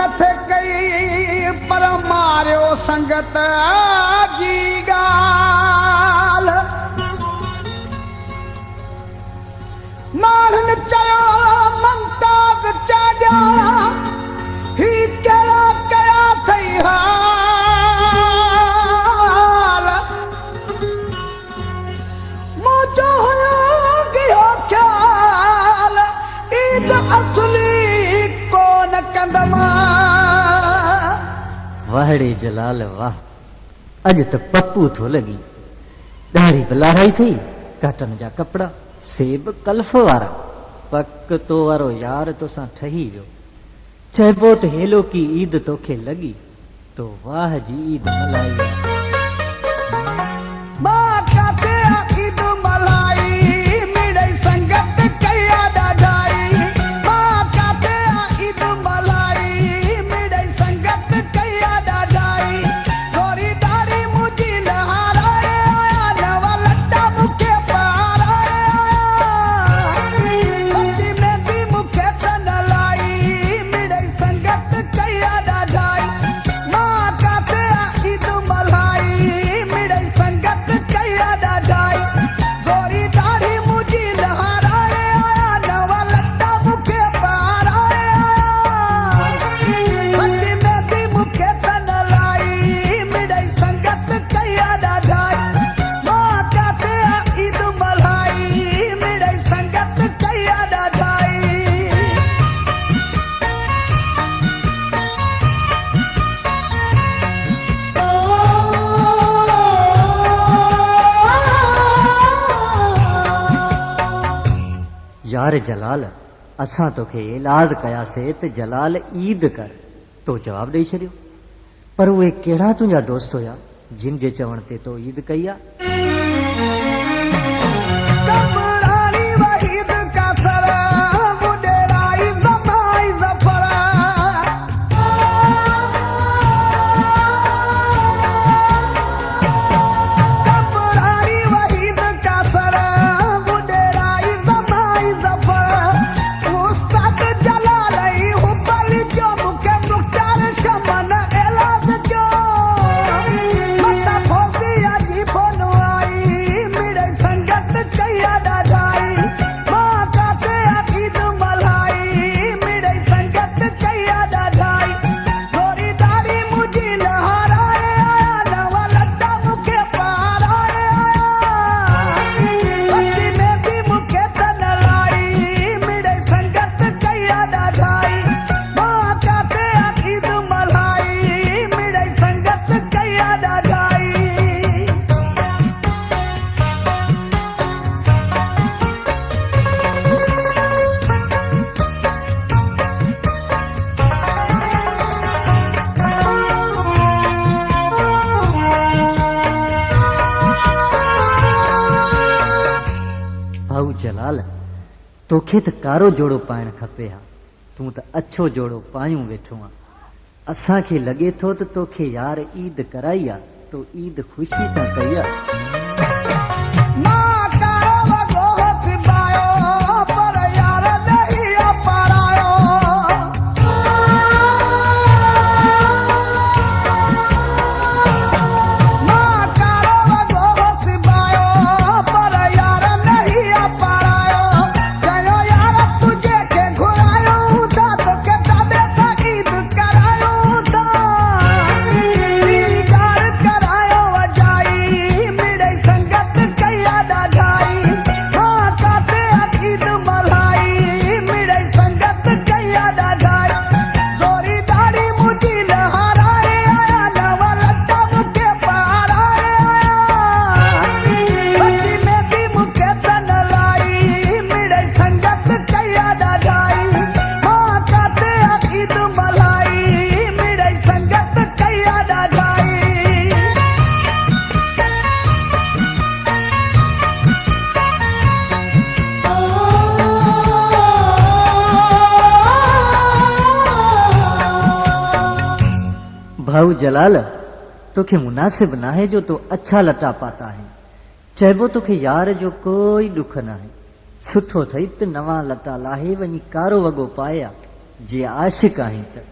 नथे कई पर मारियो संगत जी गाल मारन चयो ममताज चाड्या ही केड़ा कया थई हाल मुझो हुयो गियो ख्याल ईद असली कोन कंदमा वाहड़े जलाल वाह अज तो पप्पू थो लगी ॾाढी बलाराई थी काटन जा कपड़ा सेब कल्फ वारा पक तो वारो यार तोसां ठही वियो चइबो त हेलो की ईद तोखे लगी तो वाह जी ईद मलाई मां काते ईद मलाई मिड़ई संगत कया ॾाढाई मां काते ईद मलाई मिड़ई संगत कया ॾाढाई थोरी दाढ़ी मुंहिंजी लहाराए आया नवा लटा मूंखे पाराए सची में बि मूंखे त न लाई मिड़ई संगत कया ॾाढाई मां काते ईद मलाई मिड़ई संगत कया ॾाढाई थोरी दाढ़ी मुंहिंजी लहाराए आया नवा लटा मूंखे पाराए सची में बि मूंखे त न लाई मिड़ई संगत कया ॾाढाई मां काते ईद मलाई मिड़ई संगत कया ॾाढाई यार जलाल असां तोखे इलाज कयासे त जलाल ईद कर तो जवाब ॾेई छॾियो पर उहे कहिड़ा तुंहिंजा दोस्त हुया जिन जे चवण ते तो ईद कई आहे कमरानी वहीद कासर बुडेराई ज़माई ज़फर कमरानी वहीद कासर बुडेराई ज़माई ज़फर उस्ताद जलालई हुबल जो मूंखे मुख्तार शमन इलाज जो मता फौजी जी फोन आई मिड़ई संगत कया ॾाढाई मां काते ईद मलाई मिड़ई संगत कया ॾाढाई थोरी दाढ़ी मुंहिंजी लहाराए आया नवा लटा मूंखे पाराए सची में बि मूंखे त न लाई मिड़ई संगत कया ॾाढाई मां काते ईद मलाई मिड़ई संगत कया ॾाढाई भाऊ जलाल तोखे त कारो जोड़ो पाइण खपे हा तूं त अछो जोड़ो पायूं वेठो आहे असांखे लॻे थो त तोखे यार ईद कराई आहे तो ईद ख़ुशी सां कई आहे मां कारो वॻो सिबायो पर यार नहीं पारायो मां कारो वॻो सिबायो पर यार नहीं पारायो चयो यार तुझे के घुरायूं था तोखे दादे सां ईद करायूं था श्रीकार करायो अजाई मिड़ई संगत कया ॾाढाई मां काते ईद मलाई मिड़ई संगत कया ॾाढाई थोरी दाढ़ी मुंहिंजी लहाराए आया नवा लटा मूंखे पाराए सची में बि मूंखे त न लाई मिड़ई संगत कया ॾाढाई मां काते ईद मलाई मिड़ई संगत कया ॾाढाई भाऊ जलाल तोखे मुनासिब ना है जो तो अच्छा लटा पाता है चइबो तोखे यार जो कोई दुख न आहे सुठो अथई त नवां लटा लाहे वञी कारो वॻो पाया जे आशिक आहीं त